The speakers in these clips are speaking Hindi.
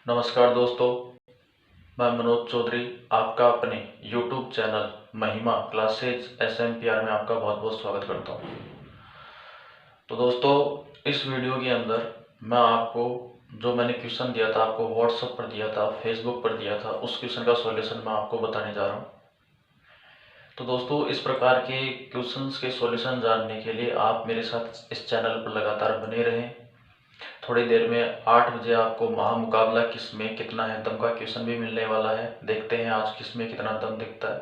नमस्कार दोस्तों, मैं मनोज चौधरी आपका अपने YouTube चैनल महिमा क्लासेज SMPR में आपका बहुत बहुत स्वागत करता हूँ। तो दोस्तों, इस वीडियो के अंदर मैं आपको जो मैंने क्वेश्चन दिया था, आपको WhatsApp पर दिया था, Facebook पर दिया था, उस क्वेश्चन का सॉल्यूशन मैं आपको बताने जा रहा हूँ। तो दोस्तों, इस प्रकार के क्वेश्चंस के सॉल्यूशन जानने के लिए आप मेरे साथ इस चैनल पर लगातार बने रहें। थोड़ी देर में 8 बजे आपको महामुकाबला किसमें कितना है दम का क्वेश्चन भी मिलने वाला है। देखते हैं आज किसमें कितना दम दिखता है।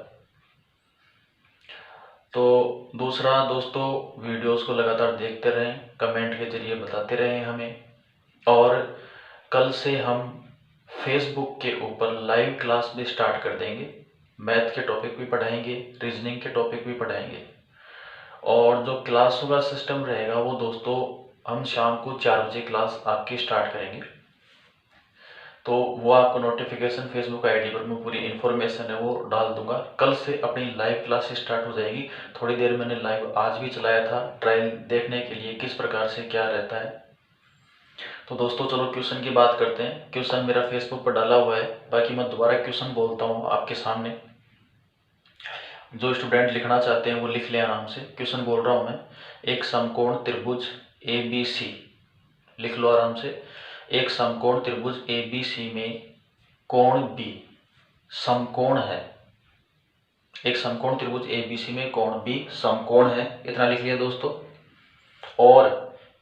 तो दूसरा दोस्तों, वीडियोस को लगातार देखते रहें, कमेंट के जरिए बताते रहें हमें। और कल से हम फेसबुक के ऊपर लाइव क्लास भी स्टार्ट कर देंगे। मैथ के टॉपिक भी पढ़ाएंगे, रीजनिंग के टॉपिक भी पढ़ाएंगे। और जो क्लासों का सिस्टम रहेगा वो दोस्तों, हम शाम को 4 बजे क्लास आपकी स्टार्ट करेंगे। तो वो आपको नोटिफिकेशन फेसबुक आईडी पर मैं पूरी इन्फॉर्मेशन है वो डाल दूंगा। कल से अपनी लाइव क्लास स्टार्ट हो जाएगी। थोड़ी देर मैंने लाइव आज भी चलाया था ट्रायल देखने के लिए किस प्रकार से क्या रहता है। तो दोस्तों चलो क्वेश्चन की बात करते हैं। क्वेश्चन मेरा फेसबुक पर डाला हुआ है, बाकी मैं दोबारा क्वेश्चन बोलता हूँ आपके सामने। जो स्टूडेंट लिखना चाहते हैं वो लिख लें आराम से। क्वेश्चन बोल रहा हूँ मैं, एक समकोण त्रिभुज ABC, लिख लो आराम से। एक समकोण त्रिभुज ABC में कोण B समकोण है। एक समकोण त्रिभुज ABC में कोण B समकोण है, इतना लिख लिया दोस्तों। और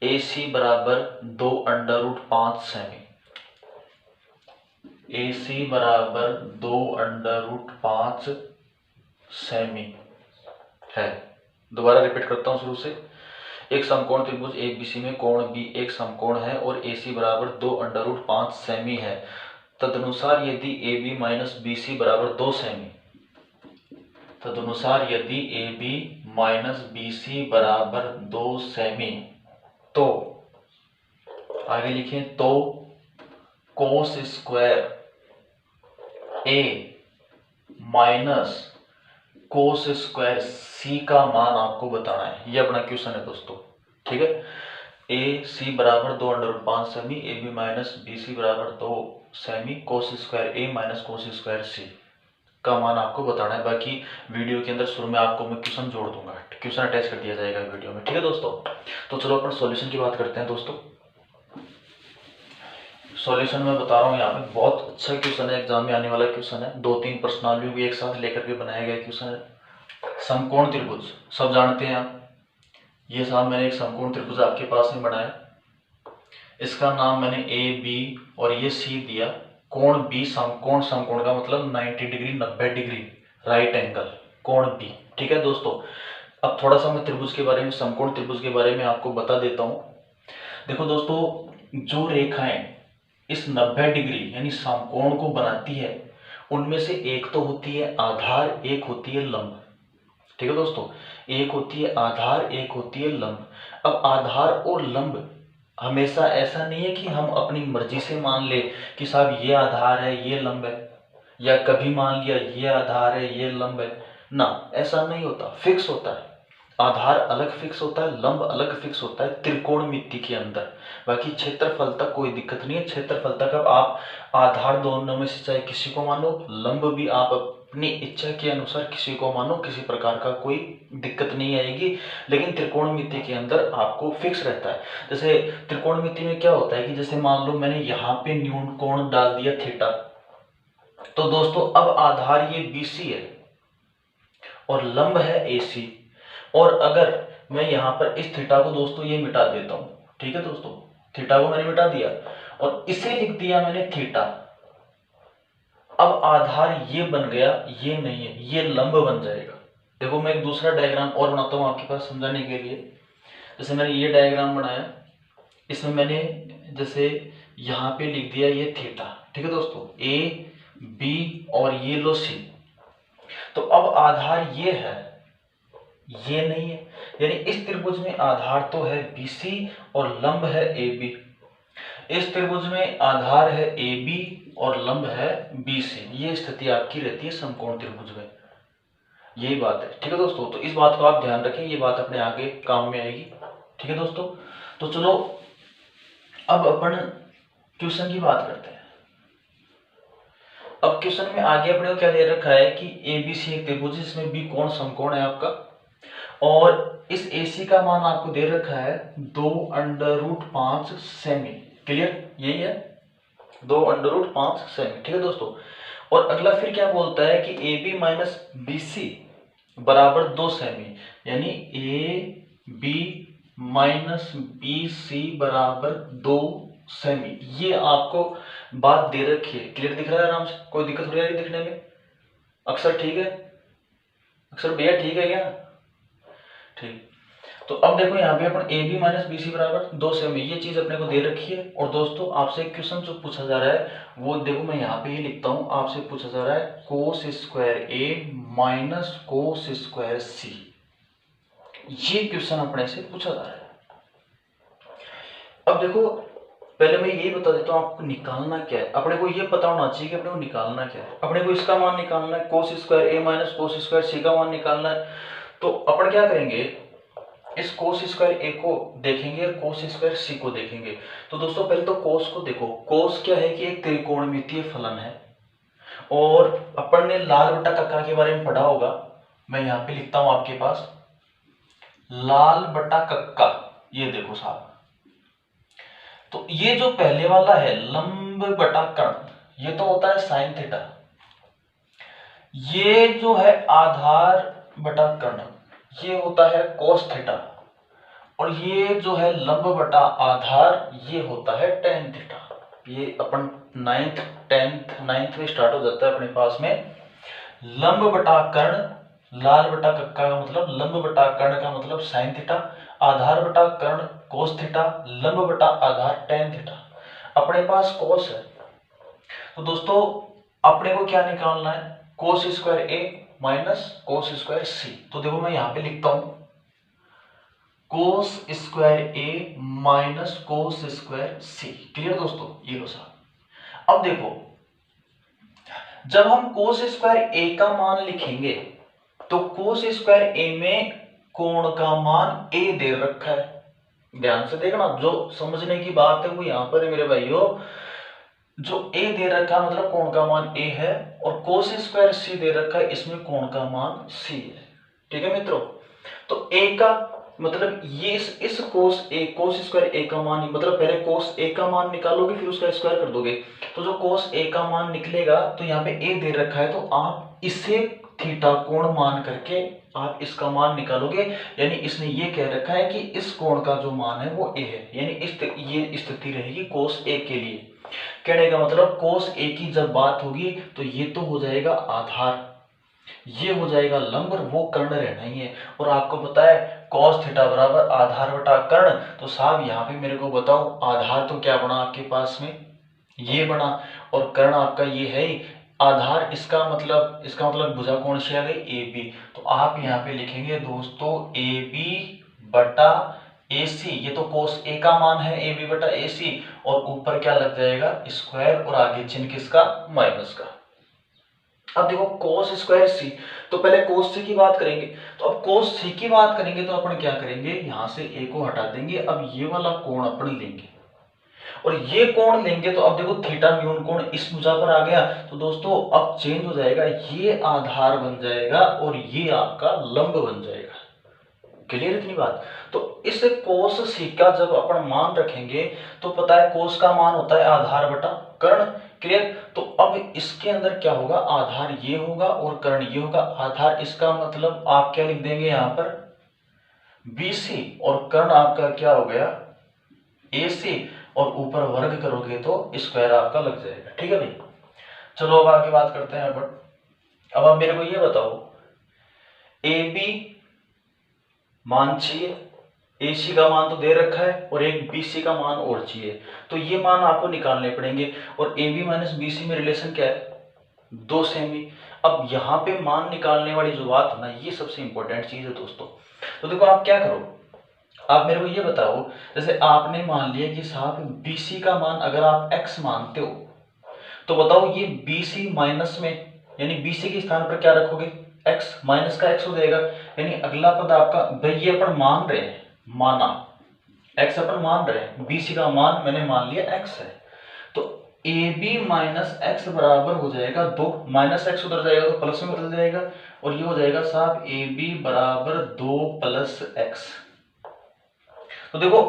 AC बराबर 2√5 सेमी। AC बराबर 2√5 सेमी है। दोबारा रिपीट करता हूँ शुरू से। एक समकोण त्रिभुज ABC में कोण B एक समकोण है और AC बराबर 2√5 सेमी है। तदनुसार यदि AB माइनस BC बराबर 2 सेमी, तदनुसार यदि AB माइनस BC बराबर 2 सेमी, तो आगे लिखें, तो cos square A minus cos square C का मान आपको बताना है। ये अपना क्वेश्चन है दोस्तों, ठीक है। AC बराबर 2√5 सेमी, AB माइनस BC बराबर 2 semi, cos square A minus cos square C का मान आपको बताना है। बाकी वीडियो के अंदर शुरू में आपको मैं क्वेश्चन जोड़ दूंगा, क्वेश्चन अटैच कर दिया जाएगा वीडियो में, ठीक है दोस्तों। तो चलो अपन सॉल्यूशन की बात करते हैं दोस्तों। सॉल्यूशन मैं बता रहा हूँ यहाँ पे, बहुत अच्छा क्वेश्चन है, एग्जाम में आने वाला क्वेश्चन है। 2-3 प्रश्नावलियों को एक साथ लेकर के बनाया गया क्वेश्चन है। समकोण त्रिभुज सब जानते हैं आप। ये साहब मैंने एक समकोण त्रिभुज आपके पास में बनाया, इसका नाम मैंने AB और ये C दिया। कोण B समकोण, समकोण का मतलब 90 डिग्री 90 डिग्री राइट एंगल कोण B, ठीक है दोस्तों। अब थोड़ा सा मैं त्रिभुज के बारे में, समकोण त्रिभुज के बारे में आपको बता देता हूँ। देखो दोस्तों, जो रेखाएं इस 90 डिग्री यानी समकोण को बनाती है उनमें से एक तो होती है आधार, एक होती है लंब, ठीक है दोस्तों। एक होती है आधार, एक होती है लंब। अब आधार और लंब हमेशा ऐसा नहीं है कि हम अपनी मर्जी से मान ले कि साहब ये आधार है ये लंब है, या कभी मान लिया ये आधार है ये लंब है ना, ऐसा नहीं होता, फिक्स होता है। आधार अलग फिक्स होता है, लंब अलग फिक्स होता है त्रिकोणमिति के अंदर। बाकी क्षेत्रफल तक कोई दिक्कत नहीं है। क्षेत्रफल तक अब आप आधार दोनों में से चाहे किसी को मानो, लंब भी आप अपनी इच्छा के अनुसार किसी को मानो, किसी प्रकार का कोई दिक्कत नहीं आएगी। लेकिन त्रिकोणमिति के अंदर आपको फिक्स रहता है। जैसे त्रिकोणमिति में क्या होता है कि जैसे मान लो मैंने यहाँ पे न्यून कोण डाल दिया थीटा, तो दोस्तों अब आधार ये BC है और लंब है AC। और अगर मैं यहाँ पर इस थीटा को दोस्तों ये मिटा देता हूँ, ठीक है दोस्तों, थीटा को मैंने मिटा दिया और इसे लिख दिया मैंने थीटा। अब आधार ये बन गया, ये नहीं है, ये लंब बन जाएगा। देखो मैं एक दूसरा डायग्राम और बनाता हूँ आपके पास समझाने के लिए। जैसे मैंने ये डायग्राम बनाया, इसमें मैंने जैसे यहाँ पे लिख दिया ये थीटा, ठीक है दोस्तों, AB और ये लो C। तो अब आधार ये है, ये नहीं है, यानी इस त्रिभुज में आधार तो है BC और लंब है AB। इस त्रिभुज में आधार है AB और लंब है BC। ये स्थिति आपकी रहती है समकोण त्रिभुज में, यही बात है, ठीक है दोस्तों। तो इस बात को आप ध्यान रखें, ये बात अपने आगे काम में आएगी, ठीक है दोस्तों। तो चलो अब अपन क्वेश्चन की बात करते हैं। अब क्वेश्चन में आगे अपने को क्या दे रखा है कि ABC एक त्रिभुज जिसमें बी कोण समकोण है आपका, और इस AC का मान आपको दे रखा है 2√5 सेमी। क्लियर, यही है 2√5 सेमी। ठीक है दोस्तों। और अगला फिर क्या बोलता है कि AB माइनस BC बराबर 2 सेमी, यानी AB माइनस BC बराबर 2 सेमी। ये आपको बात दे रखी है। क्लियर दिख रहा है आराम से, कोई दिक्कत हो रही है दिखने में? अक्सर ठीक है, अक्सर भैया ठीक है क्या? ठीक। तो अब देखो यहाँ पे अपन AB माइनस BC बराबर 2 सेमी, ये चीज अपने को दे रखी है। और दोस्तों आपसे एक क्वेश्चन जो पूछा जा रहा है वो देखो मैं यहाँ पे ही लिखता हूँ, आपसे पूछा जा रहा है cos square A minus cos square C। ये क्वेश्चन अपने से पूछा जा रहा है। अब देखो पहले मैं यही बता देता हूँ आपको निकालना क्या है। अपने को ये पता होना चाहिए कि अपने को निकालना क्या है। अपने को इसका मान निकालना है, cos square A minus cos square C का मान निकालना है। तो अपन क्या करेंगे, इस कोस स्क्वायर A को देखेंगे और कोस स्क्वायर C को देखेंगे। तो दोस्तों पहले तो कोस को देखो। कोस क्या है कि एक त्रिकोणमितीय फलन है, और अपन ने लाल बटा कक्का के बारे में पढ़ा होगा। मैं यहाँ पे लिखता हूं आपके पास लाल बटा कक्का। ये देखो साहब, तो ये जो पहले वाला है लंब बटा कर्ण, ये तो होता है साइन थीटा। ये जो है आधार बटा कर्ण, ये होता है कोस थीटा। और ये जो है लंब बटा आधार, ये होता है टेन थीटा। ये अपन नाइन्थ में स्टार्ट हो जाता है अपने पास में। लंब बटा कर्ण, लाल बटा कक्का का मतलब लंब बटा कर्ण का मतलब साइन थीटा, आधार बटा कर्ण कोस थीटा, लंब बटा आधार टेन थीटा। अपने पास कोस है, तो दोस्तों अपने को क्या निकालना है, cos square A minus cos square C। तो देखो मैं यहां पे लिखता हूं cos square A minus cos square C। Clear दोस्तों, ये लो साहब। अब देखो जब हम कोस स्क्वायर A का मान लिखेंगे तो कोस स्क्वायर A में कोण का मान A दे रखा है। ध्यान से देखना, जो समझने की बात है वो यहां पर है मेरे भाइयों। जो A दे रखा है मतलब कोण का मान A है, और कोस स्क्वायर C दे रखा है, इसमें कोण का मान C है। ठीक है मित्रों। तो A का मतलब ये इस कोस स्क्वायर A का मान, मतलब पहले कोस A का मान निकालोगे फिर उसका स्क्वायर कर दोगे। तो जो कोस A का मान निकलेगा, तो यहाँ पे A दे रखा है, तो आप इसे थीटा कोण मान करके आप इसका मान निकालोगे। यानी इसने ये कह रखा है कि इस कोण का जो मान है वो A है, यानी ये स्थिति रहेगी कोस A के लिए। कहने का मतलब कोस A की जब बात होगी तो ये तो हो जाएगा आधार, ये हो जाएगा लंब, और वो कर्ण रहना ही है। और आपको पता है cos थीटा बराबर आधार बटा कर्ण। तो साहब यहाँ पे मेरे को बताओ आधार तो क्या बना आपके पास में, ये बना, और कर्ण आपका ये है ही। आधार इसका मतलब भुजा कौन सी आ गई, AB। तो आप यहाँ पे लिखेंगे दोस्तों AB बटा AC। ये तो कोस A का मान है AB बटा AC, और ऊपर क्या लग जाएगा स्क्वायर, और आगे चिन्ह किसका, माइनस का। अब देखो कोस स्क्वायर C, तो पहले कोस C की बात करेंगे। तो अब कोस C की बात करेंगे तो अपन क्या करेंगे, यहां से A को हटा देंगे। अब ये वाला कोण अपन लेंगे, और ये कोण लेंगे तो अब देखो थीटा न्यून कोण इस भुजा पर आ गया। तो दोस्तों अब चेंज हो जाएगा, ये आधार बन जाएगा और ये आपका लंब बन जाएगा। क्लियर इतनी बात। तो इस कोस C का जब अपन मान रखेंगे तो पता है कोस का मान होता है आधार बटा कर्ण। क्लियर। तो अब इसके अंदर क्या होगा, आधार ये होगा और कर्ण ये होगा। आधार इसका मतलब आप क्या लिख देंगे यहाँ पर BC, और कर्ण आपका क्या हो गया AC, और ऊपर वर्ग करोगे तो स्क्वायर आपका लग जाएगा। ठीक है भाई। चलो अब आगे बात करते हैं अपन। अब आप मेरे को ये बताओ AB मान चाहिए, AC का मान तो दे रखा है, और एक BC का मान और चाहिए। तो ये मान आपको निकालने पड़ेंगे, और AB माइनस BC में रिलेशन क्या है, 2 सेमी। अब यहाँ पे मान निकालने वाली जो बात है ना, ये सबसे इंपॉर्टेंट चीज है दोस्तों। तो देखो आप क्या करो, आप मेरे को ये बताओ, जैसे आपने मान लिया कि साहब BC का मान अगर आप x मानते हो, तो बताओ ये BC माइनस में, यानी BC के स्थान पर क्या रखोगे, x, माइनस का x हो जाएगा। यानी अगला पद आपका, भाई ये अपन मान रहे हैं, माना x अपन मान रहे हैं, BC का मान मैंने मान लिया x है। तो ए बी माइनस एक्स बराबर हो जाएगा 2, माइनस एक्स उधर जाएगा तो प्लस में बदल जाएगा, और ये हो जाएगा साहब ए बी बराबर 2 प्लस एक्स। तो देखो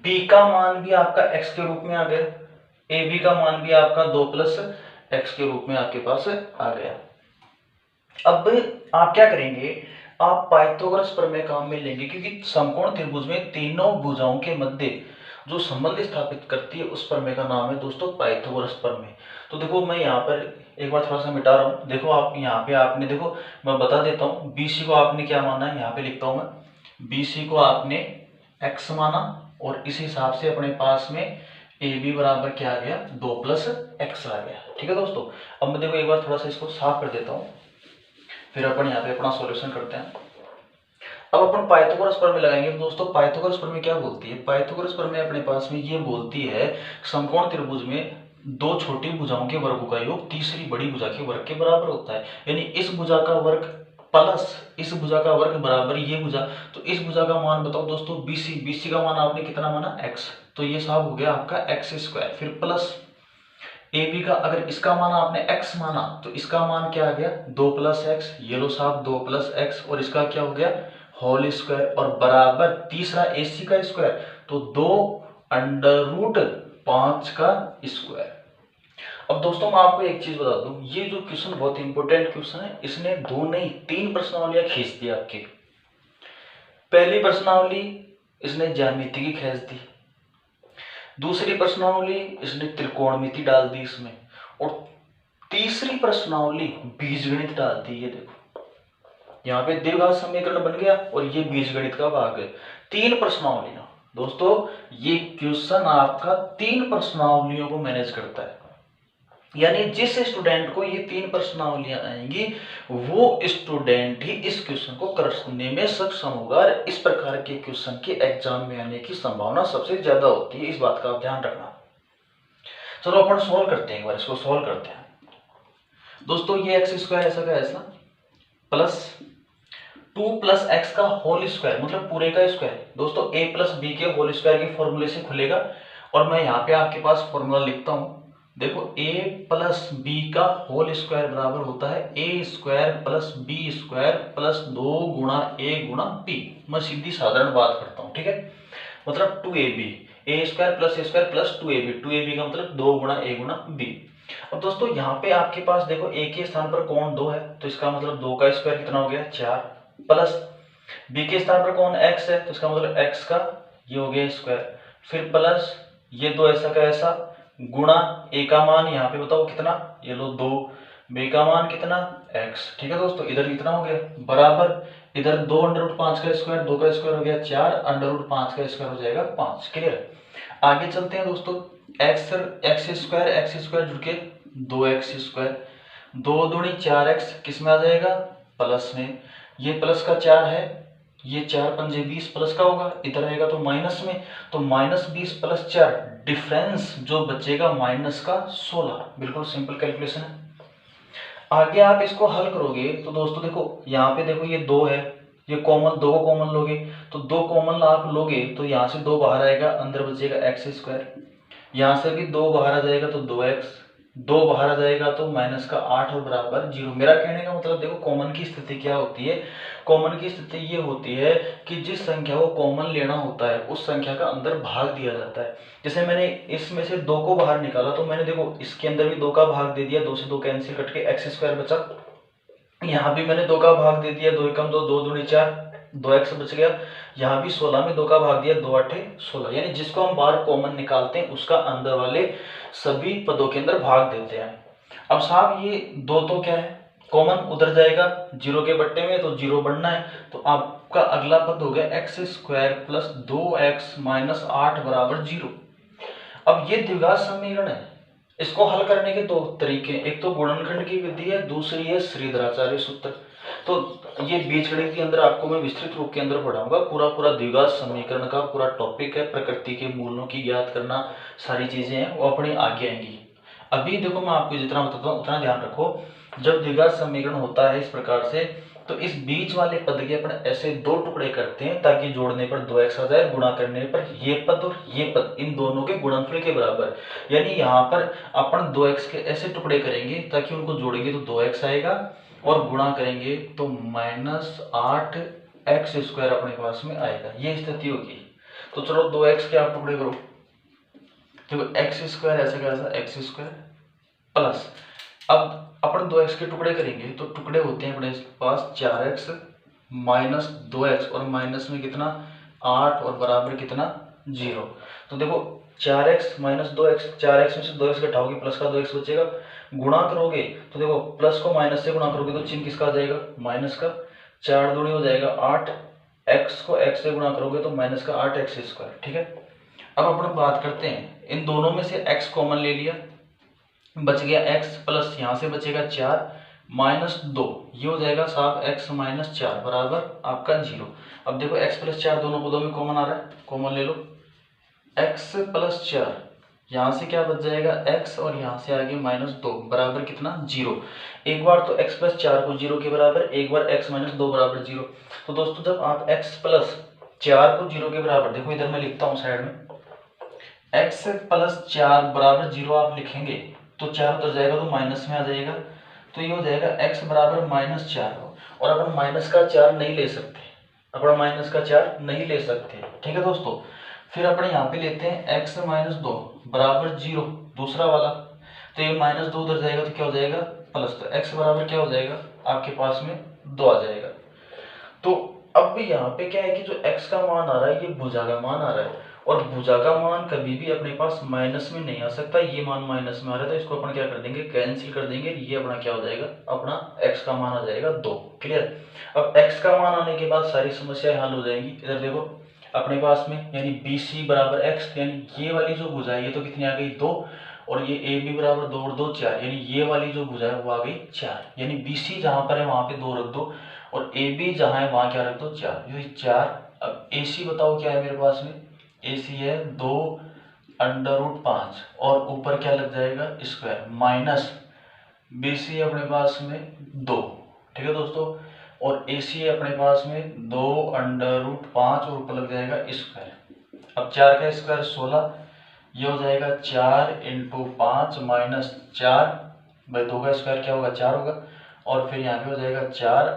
b का मान भी आपका x के रूप में आ गया, ए बी का मान भी आपका 2 प्लस एक्स के रूप में आपके पास आ गया। अब आप क्या करेंगे, आप पाइथागोरस प्रमेय काम में लेंगे, क्योंकि समकोण त्रिभुज में तीनों भुजाओं के मध्य जो संबंध स्थापित करती है उस प्रमेय का नाम है दोस्तों पाइथागोरस प्रमेय। तो देखो मैं यहाँ पर एक बार थोड़ा सा मिटा रहा हूँ। देखो आप यहाँ पे आपने देखो मैं बता देता हूँ, बीसी को आपने क्या माना है, यहाँ पे लिखता हूँ मैं, बीसी को आपने एक्स माना और इस हिसाब से अपने पास में ए बी बराबर क्या आ गया 2 प्लस एक्स आ गया। ठीक है दोस्तों, अब मैं देखो एक बार थोड़ा सा इसको साफ कर देता हूँ, फिर अपन यहाँ पे अपना सॉल्यूशन करते हैं। अब अपन पाइथागोरस प्रमेय लगाएंगे। दोस्तों पाइथागोरस प्रमेय क्या बोलती है, पाइथागोरस प्रमेय अपने पास में ये बोलती है समकोण त्रिभुज में दो छोटी भुजाओं के वर्गों का योग तीसरी बड़ी भुजा के वर्ग के बराबर होता है, यानी इस भुजा का वर्ग प्लस इस भुजा का वर्ग बराबर ये भुजा। तो इस भुजा का मान बताओ दोस्तों बीसी, बीसी का मान आपने कितना माना x, तो ये साहब हो गया आपका एक्स स्क्वायर, फिर प्लस ए बी का अगर इसका मान आपने x माना तो इसका मान क्या आ गया 2 प्लस एक्स, ये लो साहब 2 प्लस एक्स, और इसका क्या हो गया होल स्क्वायर, और बराबर तीसरा AC का स्क्वायर तो 2 अंडर रूट 5 का स्क्वायर। अब दोस्तों मैं आपको एक चीज बता दूं, ये जो क्वेश्चन बहुत इंपॉर्टेंट क्वेश्चन है, इसने 2 नहीं 3 प्रश्नावलियां खींच दी आपकी। पहली प्रश्नावली इसने ज्यामिति की खींच दी, दूसरी प्रश्नावली इसने त्रिकोणमिति डाल दी इसमें, और तीसरी प्रश्नावली बीजगणित डाल दी। ये देखो यहाँ पे द्विघात समीकरण बन गया और ये बीजगणित का भाग है। 3 प्रश्नावलियां दोस्तों, ये क्वेश्चन आपका 3 प्रश्नावलियों को मैनेज करता है, यानी जिस स्टूडेंट को ये 3 प्रश्नावलियां आएंगी वो स्टूडेंट ही इस क्वेश्चन को करने में सक्षम होगा। और इस प्रकार के क्वेश्चन के एग्जाम में आने की संभावना सबसे ज्यादा होती है, इस बात का आप ध्यान रखना। चलो अपन सॉल्व करते हैं, एक बार इसको सॉल्व करते हैं। दोस्तों ये एक्स स्क्वायर ऐसा का ऐसा प्लस 2 प्लस एक्स का होल स्क्वायर मतलब पूरे का स्क्वायर, दोस्तों ए प्लस बी के होल स्क्वायर के फॉर्मूले से खुलेगा, और मैं यहाँ पे आपके पास फॉर्मूला लिखता हूँ। देखो a प्लस बी का होल स्क्वायर बराबर होता है A square plus B square plus 2 गुणा ए गुणा बी। मैं सीधी साधारण बात करता हूँ, ठीक है, मतलब 2ab, ए स्क्वायर प्लस ए स्क्वायर प्लस 2ab, 2ab का मतलब 2 गुणा ए गुणा बी। अब दोस्तों यहाँ पे आपके पास देखो a के स्थान पर कौन 2 है, तो इसका मतलब 2 का स्क्वायर कितना हो गया 4, प्लस b के स्थान पर कौन x है, तो इसका मतलब x का ये हो गया स्क्वायर, फिर प्लस ये 2 ऐसा का ऐसा गुणा a का मान यहाँ पे बताओ कितना, ये लो 2, b का मान कितना x। ठीक है दोस्तों, इधर कितना हो गया बराबर, इधर 2 अंडर रूट 5 का स्क्वायर, 2 का स्क्वायर हो गया 4, अंडर रूट 5 का स्क्वायर हो जाएगा 5। क्लियर, आगे चलते हैं दोस्तों। एक्स स्क्वायर जुड़ के 2x स्क्वायर, 2 दूनी 4x किस में आ जाएगा प्लस में, ये प्लस का 4 है, ये 4 पंजे 20 प्लस का होगा, इधर आएगा तो माइनस में, तो माइनस 20 प्लस 4 डिफरेंस जो बचेगा माइनस का 16। बिल्कुल सिंपल कैलकुलेशन है। आगे आप इसको हल करोगे तो दोस्तों देखो यहाँ पे देखो ये 2 है, ये कॉमन 2 को कॉमन लोगे तो 2 कॉमन आप लोगे तो यहाँ से 2 बाहर आएगा, अंदर बचेगा एक्स स्क्वायर, यहाँ से भी 2 बाहर आ जाएगा तो 2x, 2 बाहर आ जाएगा तो माइनस का 8 और बराबर 0। मेरा कहने का मतलब देखो कॉमन की स्थिति क्या होती है, कॉमन की स्थिति ये होती है कि जिस संख्या को कॉमन लेना होता है उस संख्या का अंदर भाग दिया जाता है। जैसे मैंने इसमें से 2 को बाहर निकाला तो मैंने देखो इसके अंदर भी 2 का भाग दे दिया, 2 से 2 कैंसिल कट के एक्स स्क्वायर बचा, यहाँ भी मैंने 2 का भाग दे दिया, 2 एकम 2, 2 दूनी 4, 2x बच गया, यहाँ भी 16 में 2 का भाग दिया, 2 8 16, यानी जिसको हम बाहर कॉमन निकालते हैं उसका अंदर वाले सभी पदों के अंदर भाग देते हैं। अब साहब ये 2 तो क्या है कॉमन उधर जाएगा 0 के बट्टे में, तो 0 बढ़ना है, तो आपका अगला पद हो गया x square plus 2x minus 8 बराबर 0। अब ये द्विघात समीकरण है, इसको हल करने के 2 तरीके, एक तो गुणनखंड की विधि है, दूसरी है श्रीधराचार्य सूत्र। तो ये बीजगणित के अंदर आपको मैं विस्तृत रूप के अंदर पढ़ाऊंगा, पूरा द्विघात समीकरण का पूरा टॉपिक है, प्रकृति के मूलों की ज्ञात करना, सारी चीजें हैं वो अपनी आगे आएंगी। अभी देखो मैं आपको जितना बताता हूँ उतना ध्यान रखो। जब द्विघात समीकरण होता है इस प्रकार से तो इस बीच वाले पद के अपन ऐसे दो टुकड़े करते हैं ताकि जोड़ने पर 2x आ जाए, गुणा करने पर ये पद और ये पद इन दोनों के गुणनफल के बराबर। यानी यहाँ पर अपन 2x के ऐसे टुकड़े करेंगे ताकि उनको जोड़ेंगे तो 2x आएगा और गुणा करेंगे तो -8x² अपने पास में आएगा। ये स्थिति होगी। तो चलो 2x के आप टुकड़े करो। देखो x² ऐसा कैसा x² प्लस, अब अपन 2x के टुकड़े करेंगे तो टुकड़े होते हैं अपने पास 4x माइनस 2x और माइनस में कितना 8 और बराबर कितना 0। तो देखो 4x माइनस 2x, 4x में से 2x घटाओगे प्लस का 2x बचेगा, गुणा करोगे तो देखो प्लस को माइनस से गुणा करोगे तो चिन्ह किसका आ जाएगा माइनस का, 4 दूनी हो जाएगा 8, x को x से गुणा करोगे तो माइनस का 8x²। ठीक है, अब अपन बात करते हैं इन दोनों में से x कॉमन ले लिया, बच गया x प्लस यहाँ से बचेगा 4 माइनस 2, ये हो जाएगा साहब x माइनस 4 बराबर आपका 0। अब देखो x प्लस 4 दोनों पदों में कॉमन आ रहा है, कॉमन ले लो, x प्लस 4 यहाँ से क्या बच जाएगा x और यहाँ से आगे -2 बराबर कितना 0। एक बार तो x प्लस 4 को 0 के बराबर, एक बार x माइनस 2 बराबर 0। तो दोस्तों जब आप x प्लस 4 को 0 के बराबर, देखो इधर मैं लिखता हूँ साइड में, x प्लस 4 बराबर 0 आप लिखेंगे तो 4 उधर जाएगा तो माइनस में आ जाएगा, तो ये हो जाएगा x बराबर -4। और अपन माइनस का 4 नहीं ले सकते, अपन माइनस का 4 नहीं ले सकते। ठीक है दोस्तों, फिर अपन यहाँ पे लेते हैं x माइनस 2 बराबर 0 दूसरा वाला, तो ये -2 उधर जाएगा तो क्या हो जाएगा प्लस, तो x बराबर क्या हो जाएगा आपके पास में 2 आ जाएगा। तो अब भी यहाँ पे क्या है कि जो x का मान आ रहा है ये भुजा का मान आ रहा है, और भुजा का मान कभी भी अपने पास माइनस में नहीं आ सकता, ये मान माइनस में आ रहा है तो इसको अपन क्या कर देंगे कैंसिल कर देंगे, ये अपना क्या हो जाएगा अपना x का मान आ जाएगा 2। क्लियर। अब x का मान आने के बाद सारी समस्याएं हल हो जाएंगी। इधर देखो अपने पास में यानी BC बराबर x, यानी ये वाली जो भुजा है ये तो कितनी आ गई 2, और ये AB बराबर 2 और 2 4, यानी ये वाली जो भुजा है वो आ गई 4, यानी BC जहां पर है वहां पे 2 रख दो और AB जहां है वहां क्या रख दो 4, ये 4। अब AC बताओ क्या है मेरे पास में, AC है 2√5 और ऊपर क्या लग जाएगा स्क्वायर, माइनस BC अपने पास में 2। ठीक है दोस्तों, और AC है अपने पास में 2√5 और ऊपर लग जाएगा स्क्वायर। अब 4 का स्क्वायर 16, ये हो जाएगा 4 × 5 माइनस 4 भाई 2 का स्क्वायर क्या होगा 4 होगा, और फिर यहाँ पे हो जाएगा 4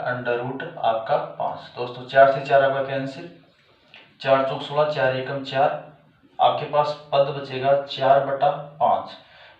आपका 5। दोस्तों 4 से 4 आपका कैंसिल, 4 चौक 16, 4 एकम 4, आपके पास पद बचेगा 4/5।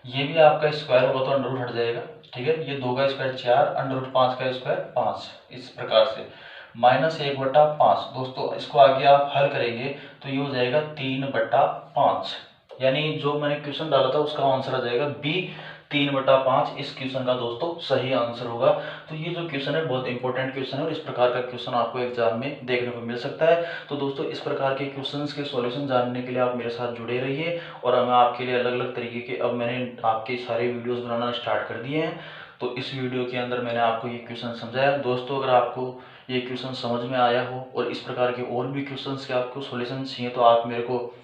ये भी आपका स्क्वायर होगा तो अंडर रूट हट जाएगा। ठीक है, ये 2 का स्क्वायर 4, √5 का स्क्वायर 5, इस प्रकार से -1/5। दोस्तों इसको आगे आप हल करेंगे तो ये हो जाएगा 3/5, यानी जो मैंने क्वेश्चन डाला था उसका आंसर आ जाएगा B 3/5 इस क्वेश्चन का दोस्तों सही आंसर होगा। तो ये जो क्वेश्चन है बहुत इंपॉर्टेंट क्वेश्चन है और इस प्रकार का क्वेश्चन आपको एग्जाम में देखने को मिल सकता है। तो दोस्तों इस प्रकार के क्वेश्चंस के सॉल्यूशन जानने के लिए आप मेरे साथ जुड़े रहिए, और मैं आपके लिए अलग अलग तरीके के अब मैंने आपके सारे वीडियोस बनाना स्टार्ट कर दिए हैं। तो इस वीडियो के अंदर मैंने आपको ये क्वेश्चन समझाया। दोस्तों अगर आपको ये क्वेश्चन समझ में आया हो और इस प्रकार के और भी क्वेश्चन के आपको सॉल्यूशन चाहिए तो आप मेरे को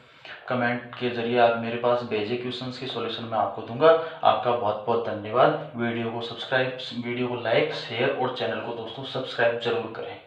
कमेंट के जरिए आप मेरे पास भेजे, क्वेश्चंस के सॉल्यूशन मैं आपको दूंगा। आपका बहुत बहुत धन्यवाद। वीडियो को लाइक शेयर और चैनल को दोस्तों सब्सक्राइब जरूर करें।